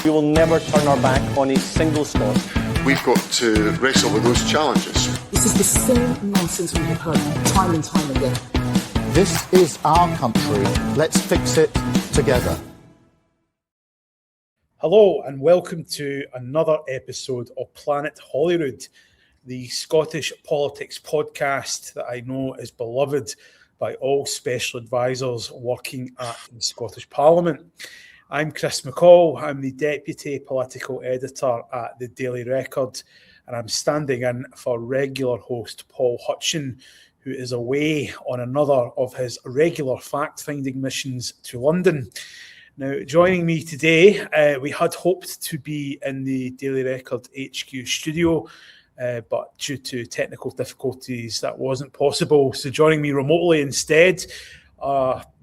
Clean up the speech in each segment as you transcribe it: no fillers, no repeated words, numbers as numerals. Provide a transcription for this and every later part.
We will never turn our back on a single Scot. We've got to wrestle with those challenges. This is the same nonsense we have heard time and time again. This is our country. Let's fix it together. Hello and welcome to another episode of Planet Holyrood, the Scottish politics podcast that I know is beloved by all special advisors working at the Scottish Parliament. I'm Chris McCall. I'm the Deputy Political Editor at the Daily Record, and I'm standing in for regular host Paul Hutchin, who is away on another of his regular fact-finding missions to London. Now, joining me today, we had hoped to be in the Daily Record HQ studio, but due to technical difficulties, that wasn't possible. So joining me remotely instead,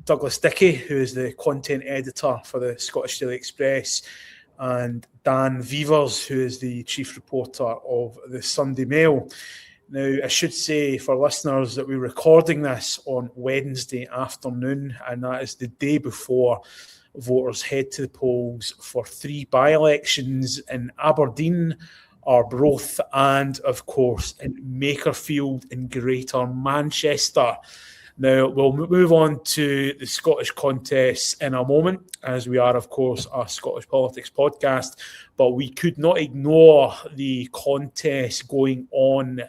Douglas Dickie, who is the content editor for the Scottish Daily Express, and Dan Vevers, who is the chief reporter of the Sunday Mail. Now, I should say for listeners that we're recording this on Wednesday afternoon, and that is the day before voters head to the polls for 3 by-elections in Aberdeen, Arbroath, and, of course, in Makerfield in Greater Manchester. Now, we'll move on to the Scottish contests in a moment, as we are, of course, a Scottish politics podcast, but we could not ignore the contest going on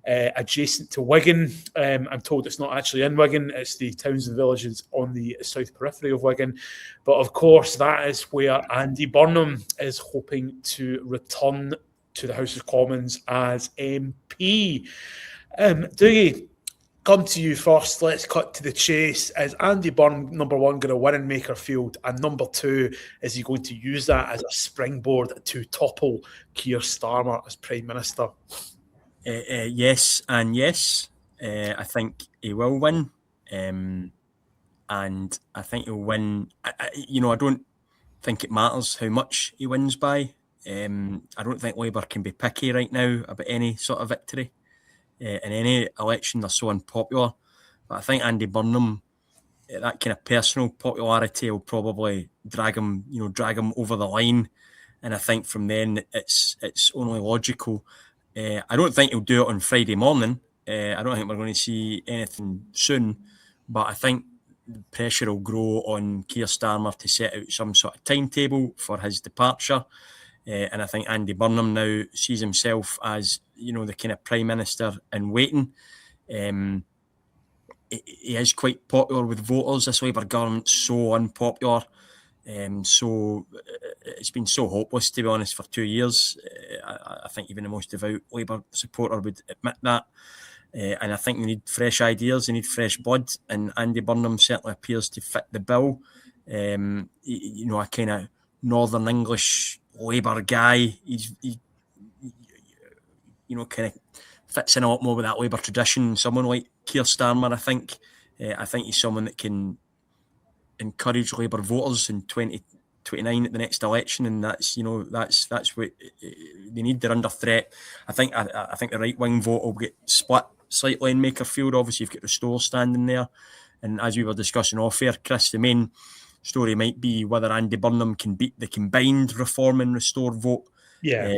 adjacent to Wigan. I'm told it's not actually in Wigan, it's the towns and villages on the south periphery of Wigan. But, of course, that is where Andy Burnham is hoping to return to the House of Commons as MP. Dougie, come to you first. Let's cut to the chase. Is Andy Burnham, number one, going to win in Makerfield? And number two, is he going to use that as a springboard to topple Keir Starmer as Prime Minister? Yes and yes. I think he will win. And I think he'll win. I don't think it matters how much he wins by. I don't think Labour can be picky right now about any sort of victory. In any election, they're so unpopular. But I think Andy Burnham, that kind of personal popularity will probably drag him over the line. And I think from then it's only logical. I don't think he'll do it on Friday morning. I don't think we're going to see anything soon. But I think the pressure will grow on Keir Starmer to set out some sort of timetable for his departure. And I think Andy Burnham now sees himself as, the kind of Prime Minister in waiting. He is quite popular with voters. This Labour government's so unpopular. So it's been so hopeless, to be honest, for 2 years. I think even the most devout Labour supporter would admit that. And I think we need fresh ideas, we need fresh blood. And Andy Burnham certainly appears to fit the bill. A kind of Northern English Labour guy. He kind of fits in a lot more with that Labour tradition. Someone like Keir Starmer, I think he's someone that can encourage Labour voters in 2029 at the next election, and that's what they need. They're under threat. I think the right wing vote will get split slightly in Makerfield. Obviously, you've got Restore standing there, and as we were discussing off air, Chris, the main story might be whether Andy Burnham can beat the combined Reform and Restore vote. Yeah.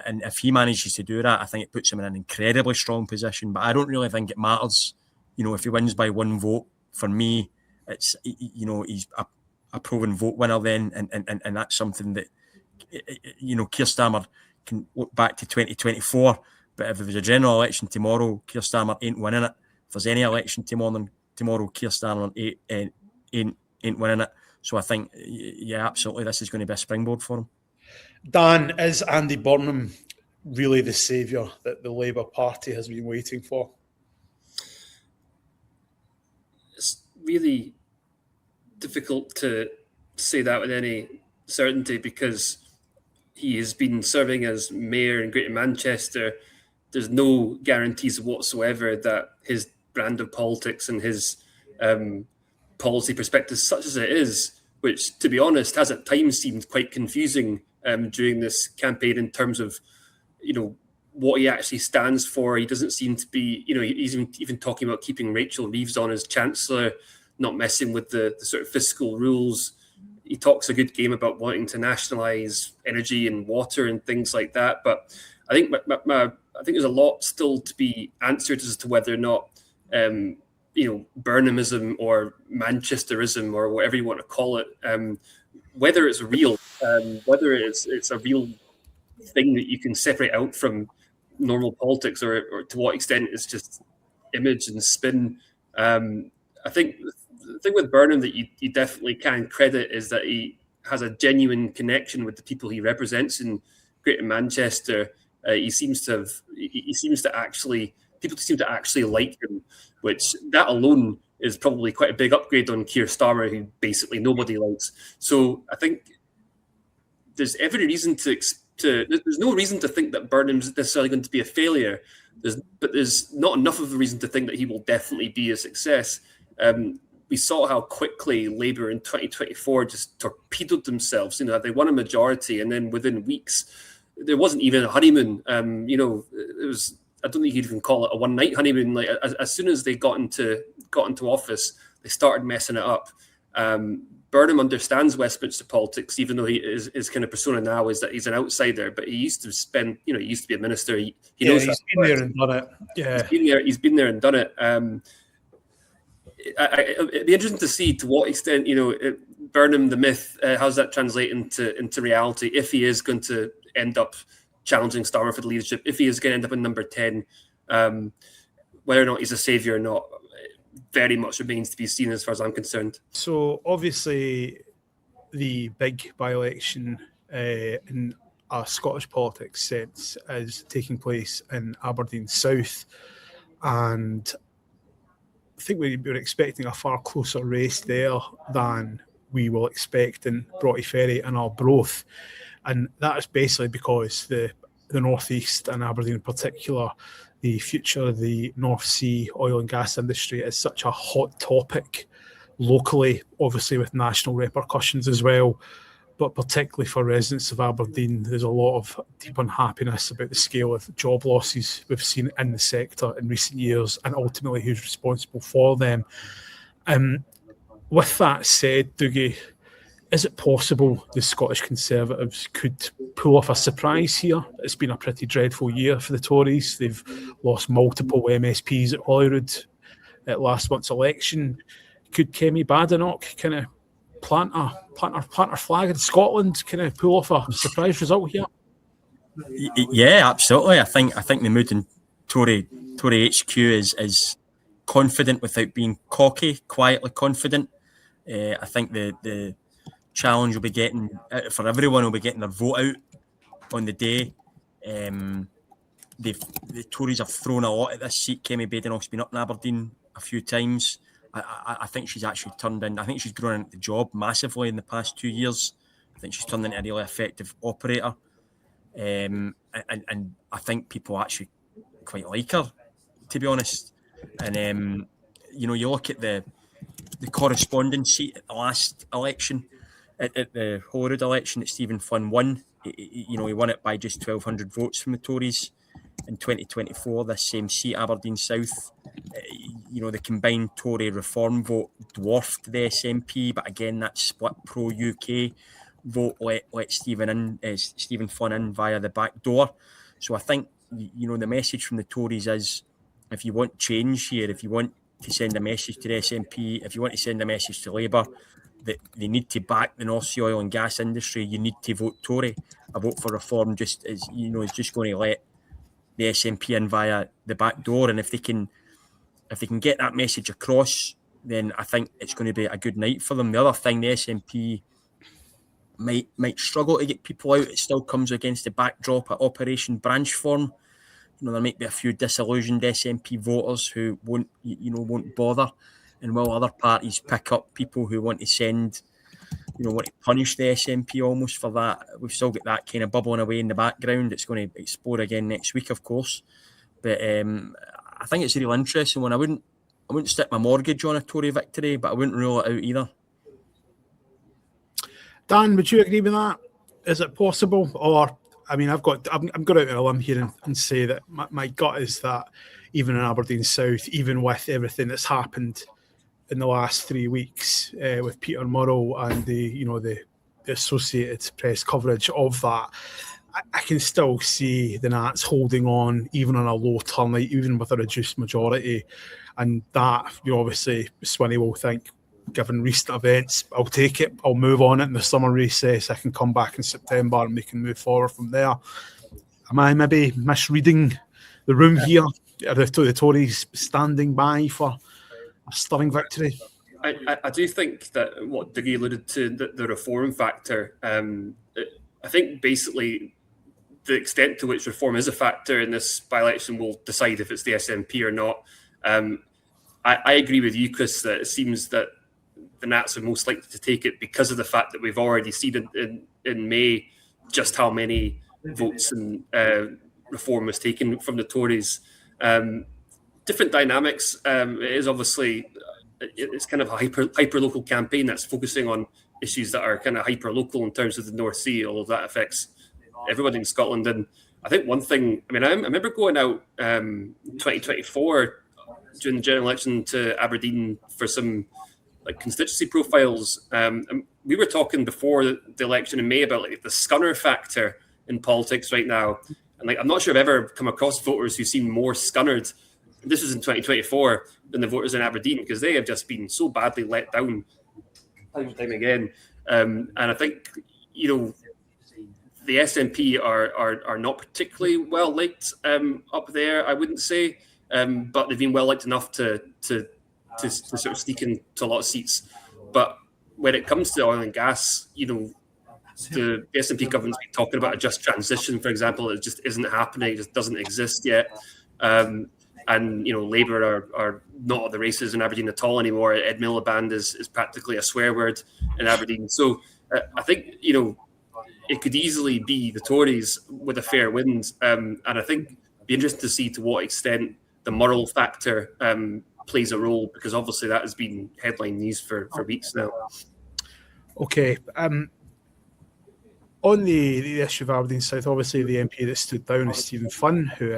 And if he manages to do that, I think it puts him in an incredibly strong position. But I don't really think it matters. If he wins by one vote, for me, it's he's a proven vote winner then, and that's something that Keir Starmer can look back to 2024. But if there's a general election tomorrow, Keir Starmer ain't winning it. If there's any election tomorrow, Keir Starmer ain't winning it. So I think, yeah, absolutely, this is going to be a springboard for him. Dan, is Andy Burnham really the saviour that the Labour Party has been waiting for? It's really difficult to say that with any certainty because he has been serving as mayor in Greater Manchester. There's no guarantees whatsoever that his brand of politics and his policy perspective, such as it is, which, to be honest, has at times seemed quite confusing during this campaign in terms of, what he actually stands for. He doesn't seem to be, he's even talking about keeping Rachel Reeves on as Chancellor, not messing with the sort of fiscal rules. he talks a good game about wanting to nationalise energy and water and things like that. But I think I think there's a lot still to be answered as to whether or not Burnhamism or Manchesterism or whatever you want to call it, whether it's real, whether it's a real thing that you can separate out from normal politics, or to what extent it's just image and spin. I think the thing with Burnham that you definitely can credit is that he has a genuine connection with the people he represents in Greater Manchester. People seem to actually like him, which that alone is probably quite a big upgrade on Keir Starmer, who basically nobody likes. So I think there's every reason there's no reason to think that Burnham's necessarily going to be a failure. But there's not enough of a reason to think that he will definitely be a success. We saw how quickly Labour in 2024 just torpedoed themselves. They won a majority, and then within weeks, there wasn't even a honeymoon. It was. I don't think you'd even call it a one-night honeymoon. Like as soon as they got into office, they started messing it up. Burnham understands Westminster politics, even though his kind of persona now is that he's an outsider. But he used to spend, he used to be a minister. He knows he's been there and done it. Yeah, he's been there and done it. It'd be interesting to see to what extent, Burnham, the myth, how's that translate into reality, if he is going to end up challenging Starmer for the leadership, if he is going to end up in number 10, whether or not he's a saviour or not, very much remains to be seen as far as I'm concerned. So obviously the big by-election in a Scottish politics sense is taking place in Aberdeen South, and I think we were expecting a far closer race there than we will expect in Broughty Ferry and Arbroath. And that is basically because the North East and Aberdeen in particular, the future of the North Sea oil and gas industry is such a hot topic locally, obviously with national repercussions as well. But particularly for residents of Aberdeen, there's a lot of deep unhappiness about the scale of job losses we've seen in the sector in recent years, and ultimately who's responsible for them. With that said, Dougie, is it possible the Scottish Conservatives could pull off a surprise here? It's been a pretty dreadful year for the Tories. They've lost multiple MSPs at Holyrood at last month's election. Could Kemi Badenoch kind of plant her flag in Scotland, kind of pull off a surprise result here? Yeah, absolutely. I think the mood in Tory HQ is confident without being cocky, quietly confident. I think the challenge will be getting for everyone will be getting their vote out on the day. The Tories have thrown a lot at this seat. Kemi Badenoch's been up in Aberdeen a few times. I think she's actually turned in. I think she's grown into the job massively in the past 2 years. I think she's turned into a really effective operator, and I think people actually quite like her, to be honest. And you look at the corresponding seat at the last election, at the Holyrood election that Stephen Flynn won. He won it by just 1,200 votes from the Tories. In 2024, this same seat, Aberdeen South, the combined Tory reform vote dwarfed the SNP, but again, that split pro-UK vote let Stephen Flynn in via the back door. So I think, the message from the Tories is, if you want change here, if you want to send a message to the SNP, if you want to send a message to Labour, that they need to back the North Sea oil and gas industry, you need to vote Tory. A vote for reform is just going to let the SNP in via the back door, and if they can get that message across, then I think it's going to be a good night for them. The other thing, the SNP might struggle to get people out. It still comes against the backdrop of Operation Branchform. There might be a few disillusioned SNP voters who won't bother, and while other parties pick up people who want to send, want to punish the SNP almost for that, we've still got that kind of bubbling away in the background. It's going to explode again next week, of course. But I think it's a real interesting one. I wouldn't stick my mortgage on a Tory victory, but I wouldn't rule it out either. Dan, would you agree with that? Is it possible? Or, I mean, I'm going out on a limb here and say that my gut is that even in Aberdeen South, even with everything that's happened in the last 3 weeks with Peter Murrow and the associated press coverage of that, I can still see the Nats holding on even on a low turnout, even with a reduced majority. And that, obviously, Swinney will think, given recent events, I'll take it. I'll move on it in the summer recess. I can come back in September and we can move forward from there. Am I maybe misreading the room here? Are the Tories standing by for a stunning victory? I do think that what Dickie alluded to, the reform factor, I think basically the extent to which reform is a factor in this by-election will decide if it's the SNP or not. I agree with you, Chris, that it seems that the Nats are most likely to take it because of the fact that we've already seen in May just how many votes and reform was taken from the Tories. Different dynamics. It is obviously, it's kind of a hyper-local campaign that's focusing on issues that are kind of hyper-local in terms of the North Sea, although that affects everybody in Scotland. And I think one thing, I remember going out 2024 during the general election to Aberdeen for some constituency profiles. And we were talking before the election in May about the scunner factor in politics right now. And I'm not sure I've ever come across voters who seem more scunnered. This was in 2024 than the voters in Aberdeen, because they have just been so badly let down time and time again. And I think, the SNP are not particularly well liked up there, I wouldn't say, but they've been well liked enough to sort of sneak into a lot of seats. But when it comes to oil and gas, the SNP government's been talking about a just transition, for example. It just isn't happening. It just doesn't exist yet. And Labour are not at the races in Aberdeen at all anymore. Ed Miliband is practically a swear word in Aberdeen. So I think it could easily be the Tories with a fair wind. And I think it'd be interesting to see to what extent the moral factor plays a role, because obviously that has been headline news for weeks now. Okay. On the issue of Aberdeen South, obviously the MP that stood down is Stephen Flynn, who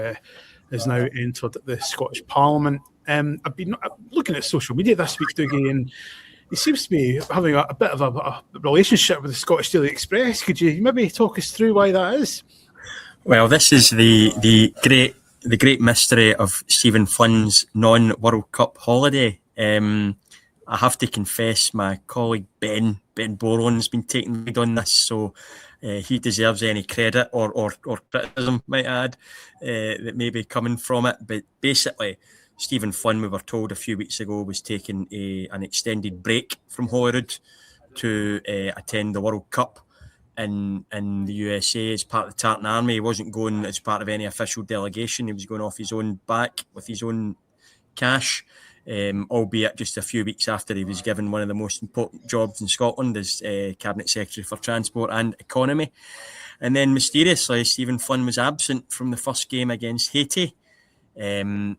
has now entered the Scottish Parliament. I've been looking at social media this week, Dougie, and he seems to be having a bit of a relationship with the Scottish Daily Express. Could you maybe talk us through why that is? Well, this is the great mystery of Stephen Flynn's non-World Cup holiday. I have to confess, my colleague Ben Boron's been taking the lead on this, so he deserves any credit or criticism, might I add, that may be coming from it. But basically, Stephen Flynn, we were told a few weeks ago, was taking an extended break from Holyrood to attend the World Cup in the USA as part of the Tartan Army. He wasn't going as part of any official delegation. He was going off his own back with his own cash, albeit just a few weeks after he was given one of the most important jobs in Scotland as Cabinet Secretary for Transport and Economy. And then mysteriously, Stephen Flynn was absent from the first game against Haiti. I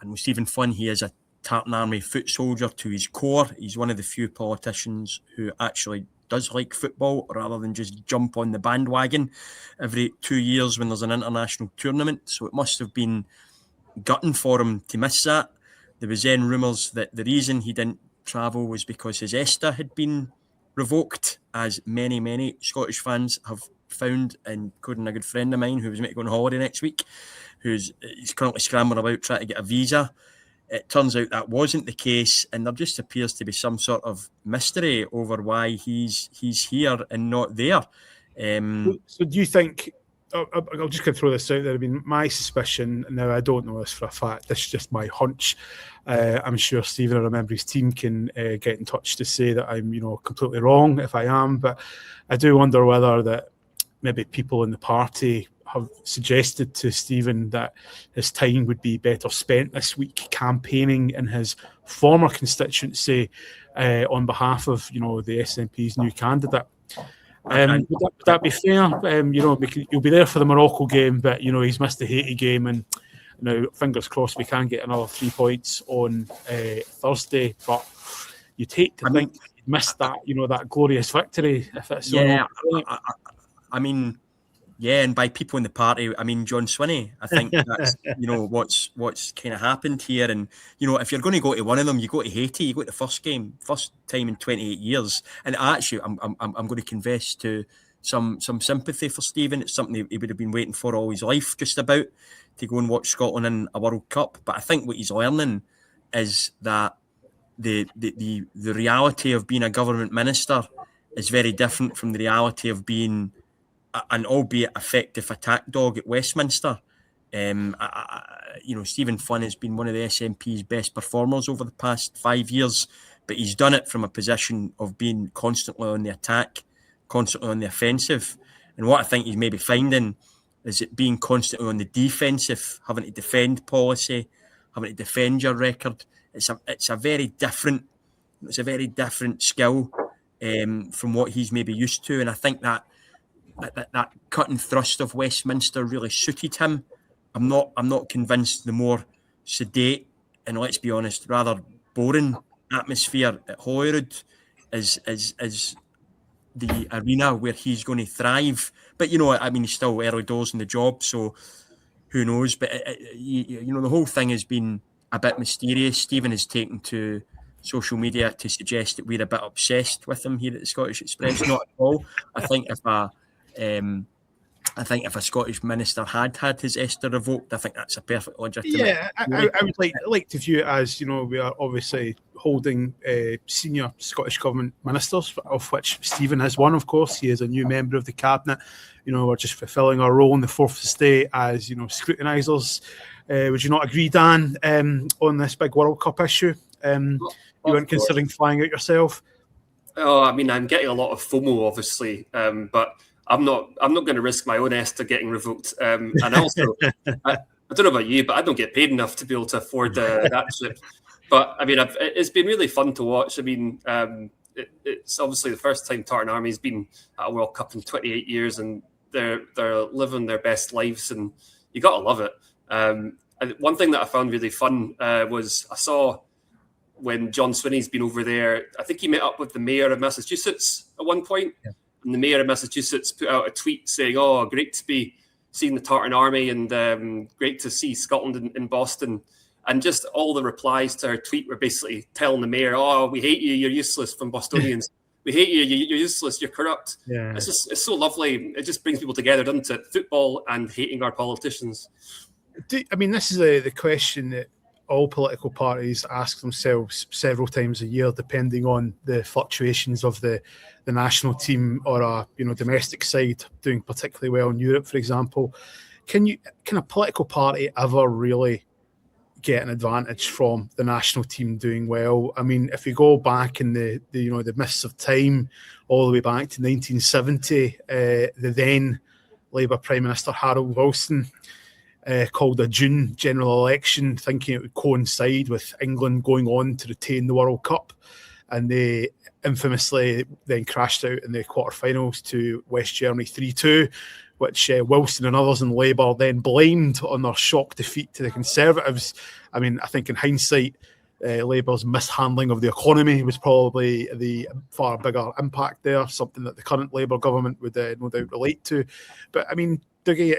know Stephen Flynn, he is a Tartan Army foot soldier to his core. He's one of the few politicians who actually does like football rather than just jump on the bandwagon every 2 years when there's an international tournament. So it must have been gutting for him to miss that. There was then rumours that the reason he didn't travel was because his ESTA had been revoked, as many Scottish fans have found, including a good friend of mine who was meant to go on holiday next week, he's currently scrambling about trying to get a visa. It turns out that wasn't the case, and there just appears to be some sort of mystery over why he's here and not there. So do you think, I'll just throw this out there, my suspicion, now I don't know this for a fact, this is just my hunch, I'm sure Stephen or a member of his team can get in touch to say that I'm completely wrong if I am, but I do wonder whether that maybe people in the party have suggested to Stephen that his time would be better spent this week campaigning in his former constituency on behalf of the SNP's new candidate. Would that be fair? You'll be there for the Morocco game, but he's missed the Haiti game, and fingers crossed we can get another 3 points on Thursday. But you'd hate to think he'd missed that, that glorious victory if it's Yeah, and by people in the party, I mean John Swinney. I think that's what's kind of happened here. And if you're going to go to one of them, you go to Haiti. You go to the first time in 28 years. And actually, I'm going to confess to some sympathy for Stephen. It's something he would have been waiting for all his life, just about, to go and watch Scotland in a World Cup. But I think what he's learning is that the reality of being a government minister is very different from the reality of being an albeit effective attack dog at Westminster. Stephen Flynn has been one of the SNP's best performers over the past 5 years, but he's done it from a position of being constantly on the attack, constantly on the offensive. And what I think he's maybe finding is that being constantly on the defensive, having to defend policy, having to defend your record, it's a very different skill from what he's maybe used to. And I think that cut and thrust of Westminster really suited him. I'm not convinced the more sedate and, let's be honest, rather boring atmosphere at Holyrood is the arena where he's going to thrive. But he's still early doors in the job, so who knows? But the whole thing has been a bit mysterious. Stephen has taken to social media to suggest that we're a bit obsessed with him here at the Scottish Express. Not at all. I think if a Scottish minister had his ESTA revoked, I think that's a perfect legitimate. Yeah, I would like to view it as, we are obviously holding senior Scottish Government ministers, of which Stephen is one, of course. He is a new member of the Cabinet. We're just fulfilling our role in the Fourth Estate as, scrutinisers. Would you not agree, Dan, on this big World Cup issue? You weren't considering flying out yourself? Oh, I mean, I'm getting a lot of FOMO, obviously, but I'm not going to risk my own ESTA getting revoked. And also, I don't know about you, but I don't get paid enough to be able to afford that trip. But I mean, it's been really fun to watch. I mean, it's obviously the first time Tartan Army's been at a World Cup in 28 years, and they're living their best lives, and you got to love it. And one thing that I found really fun was I saw when John Swinney's been over there, I think he met up with the mayor of Massachusetts at one point. Yeah. And the mayor of Massachusetts put out a tweet saying, "Oh, great to be seeing the Tartan Army, and great to see Scotland in Boston." And just all the replies to her tweet were basically telling the mayor, "Oh, we hate you, you're useless," from Bostonians. "We hate you, you're useless, you're corrupt." Yeah. It's so lovely. It just brings people together, doesn't it? Football and hating our politicians. This is the question that all political parties ask themselves several times a year, depending on the fluctuations of the national team or a domestic side doing particularly well in Europe, for example. Can a political party ever really get an advantage from the national team doing well? I mean, if you go back in the mists of time, all the way back to 1970, the then Labour Prime Minister Harold Wilson called a June general election, thinking it would coincide with England going on to retain the World Cup, and they infamously then crashed out in the quarterfinals to West Germany 3-2, which Wilson and others in Labour then blamed on their shock defeat to the Conservatives. I mean, I think in hindsight, Labour's mishandling of the economy was probably the far bigger impact there, something that the current Labour government would no doubt relate to. But I mean, Dickie,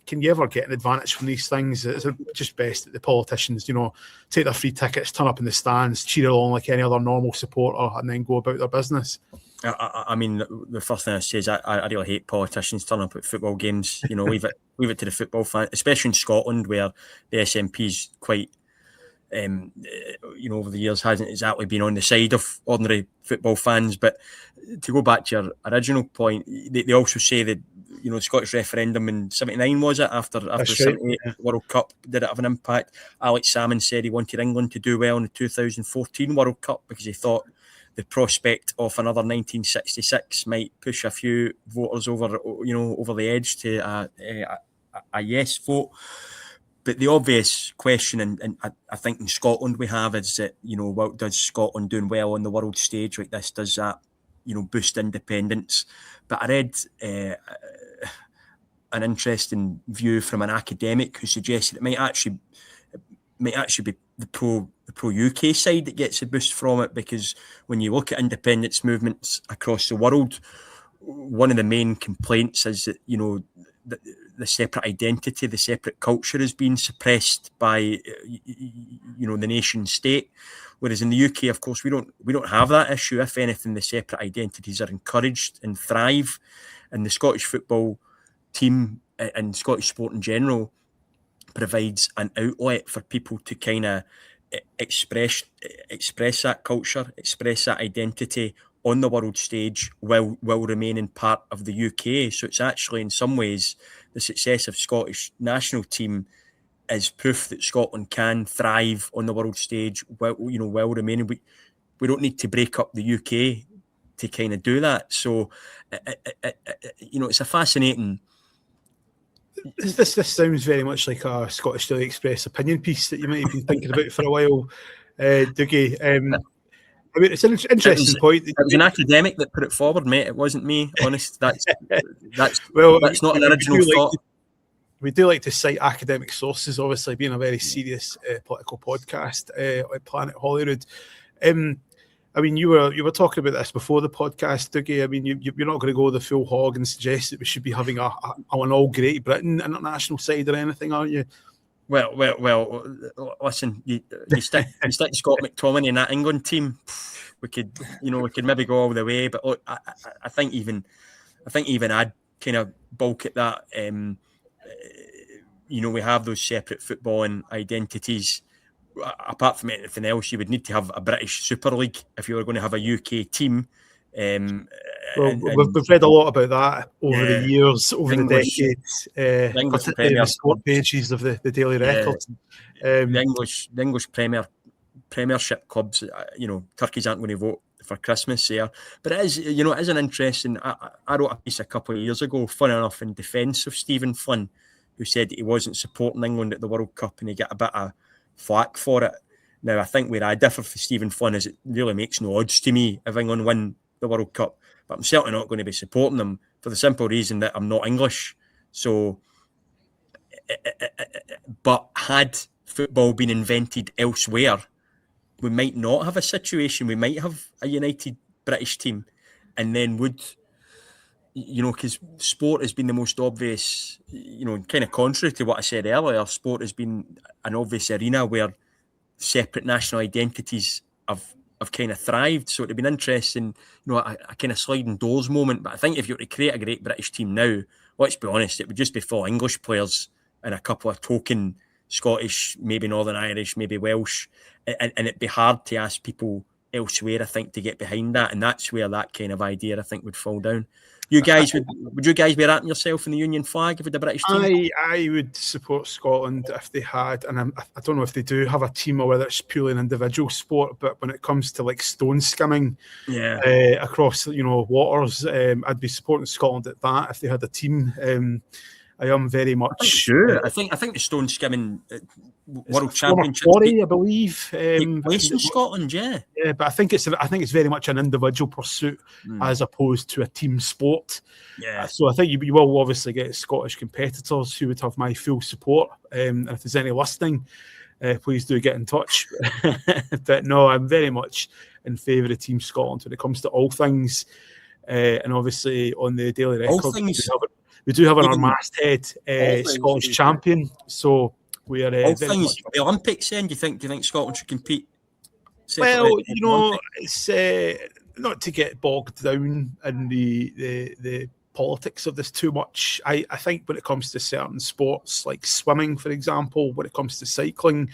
can you ever get an advantage from these things? Is it just best that the politicians, take their free tickets, turn up in the stands, cheer along like any other normal supporter, and then go about their business? I mean, the first thing I say is I really hate politicians turning up at football games. Leave it to the football fan, especially in Scotland, where the SNP's quite, over the years hasn't exactly been on the side of ordinary football fans. But to go back to your original point, they also say that Scottish referendum in '79, was it, after the '78 World Cup, did it have an impact? Alex Salmond said he wanted England to do well in the 2014 World Cup because he thought the prospect of another 1966 might push a few voters over the edge to a yes vote. But the obvious question, and I think in Scotland we have, is that, what does Scotland doing well on the world stage like this, does that, boost independence? But I read an interesting view from an academic who suggested it might actually be the pro UK side that gets a boost from it, because when you look at independence movements across the world, one of the main complaints is that the separate identity, the separate culture is being suppressed by the nation state. Whereas in the UK, of course, we don't have that issue. If anything, the separate identities are encouraged and thrive, and the Scottish football team and Scottish sport in general provides an outlet for people to kind of express that culture, express that identity on the world stage while remaining part of the UK. So it's actually, in some ways, the success of Scottish national team is proof that Scotland can thrive on the world stage while remaining. We don't need to break up the UK to kind of do that. So, it's a fascinating. This sounds very much like a Scottish Daily Express opinion piece that you might have been thinking about for a while, Dickie. I mean, it's an interesting point. It was an academic that put it forward, mate. It wasn't me. Honest, that's not an original thought. We do like to cite academic sources, obviously being a very serious political podcast at Planet Holyrood. I mean, you were talking about this before the podcast, Dougie. I mean, you're not going to go the full hog and suggest that we should be having an all Great Britain international side or anything, are you? Well. Listen, you stick Scott McTominay in that England team. We could maybe go all the way, but look, I think even I'd kind of bulk at that. We have those separate footballing identities. Apart from anything else, you would need to have a British Super League if you were going to have a UK team. We've read a lot about that over the years, over the decades, particularly the sport pages of the Daily Record. The English Premiership clubs, turkeys aren't going to vote for Christmas there. But it is an interesting. I wrote a piece a couple of years ago, fun enough, in defence of Stephen Flynn, who said that he wasn't supporting England at the World Cup, and he got a bit of flack for it. Now, I think where I differ for Stephen Flynn is it really makes no odds to me if England win the World Cup, but I'm certainly not going to be supporting them for the simple reason that I'm not English. So, but had football been invented elsewhere, we might not have a situation. We might have a united British team, and then would, because sport has been the most obvious, kind of contrary to what I said earlier, sport has been an obvious arena where separate national identities have kind of thrived. So it'd been interesting, a kind of sliding doors moment. But I think if you were to create a great British team now, let's be honest, it would just be full English players and a couple of token Scottish, maybe Northern Irish, maybe Welsh. And it'd be hard to ask people elsewhere, I think, to get behind that. And that's where that kind of idea, I think, would fall down. You guys, would you guys be wrapping yourself in the Union flag if it had a British team? I would support Scotland if they had, and I don't know if they do have a team or whether it's purely an individual sport, but when it comes to like stone skimming across waters, I'd be supporting Scotland at that if they had a team. I am very much sure. I think the stone skimming World Championships, quarry, I believe, place in Scotland. Yeah, but I think it's very much an individual pursuit as opposed to a team sport. Yeah. So I think you will obviously get Scottish competitors who would have my full support. And if there's any listening, please do get in touch. But no, I'm very much in favour of Team Scotland when it comes to all things. And obviously on the Daily Record, we do have an our masthead Scottish champion. So we are all things. The Olympics. Then do you think Scotland should compete? Well, it's not to get bogged down in the politics of this too much. I think when it comes to certain sports like swimming, for example, when it comes to cycling,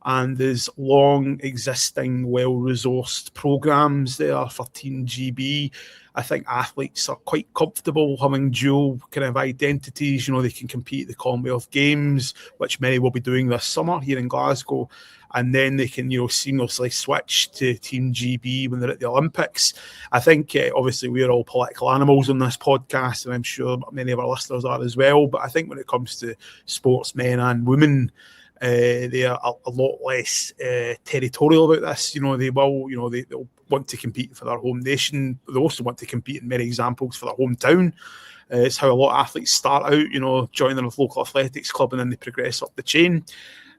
and there's long existing, well-resourced programmes there for Team GB. I think athletes are quite comfortable having dual kind of identities. They can compete at the Commonwealth Games, which many will be doing this summer here in Glasgow, and then they can, seamlessly switch to Team GB when they're at the Olympics. I think, obviously, we're all political animals on this podcast, and I'm sure many of our listeners are as well. But I think when it comes to sportsmen and women, they are a lot less territorial about this. They will, they'll want to compete for their home nation. They also want to compete in many examples for their hometown. It's how a lot of athletes start out, joining a local athletics club and then they progress up the chain.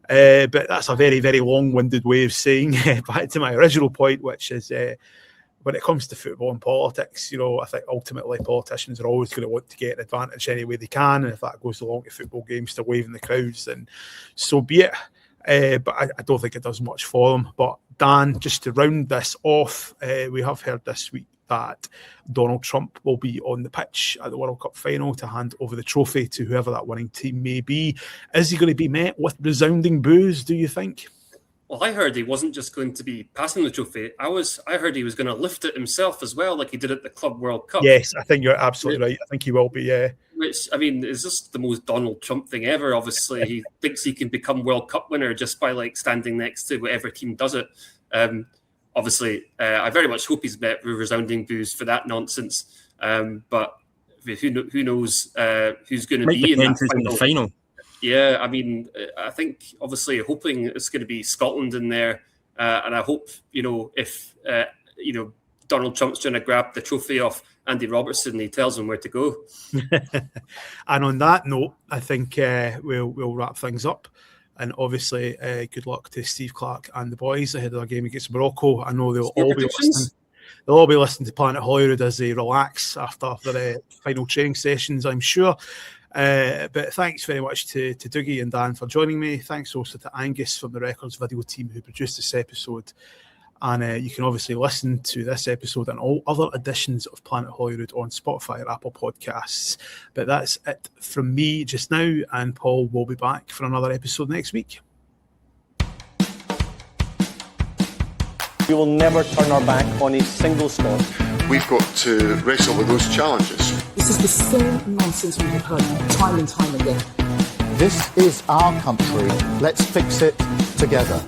But that's a very, very long-winded way of saying, back to my original point, which is when it comes to football and politics, I think ultimately politicians are always going to want to get an advantage any way they can, and if that goes along to football games to waving the crowds, then so be it. But I don't think it does much for them. But Dan, just to round this off, we have heard this week that Donald Trump will be on the pitch at the World Cup final to hand over the trophy to whoever that winning team may be. Is he going to be met with resounding boos, do you think? Well, I heard he wasn't just going to be passing the trophy. I heard he was going to lift it himself as well, like he did at the Club World Cup. Yes, I think you're absolutely right. I think he will be, yeah. Which, I mean, is just the most Donald Trump thing ever. Obviously, he thinks he can become World Cup winner just by standing next to whatever team does it. Obviously, I very much hope he's met with resounding boos for that nonsense. But who knows who's going to be in the final? Yeah, I mean, I think obviously hoping it's going to be Scotland in there, and I hope if Donald Trump's trying to grab the trophy off Andy Robertson, he tells him where to go. And on that note, I think we'll wrap things up. And obviously, good luck to Steve Clark and the boys ahead of their game against Morocco. I know they'll all be listening. They'll all be listening to Planet Holyrood as they relax after their final training sessions, I'm sure. But thanks very much to Dougie and Dan for joining me. Thanks also to Angus from the Records video team who produced this episode. And you can obviously listen to this episode and all other editions of Planet Holyrood on Spotify or Apple Podcasts. But that's it from me just now, and Paul will be back for another episode next week. We will never turn our back on a single Scot. We've got to wrestle with those challenges. This is the same nonsense we have heard time and time again. This is our country. Let's fix it together.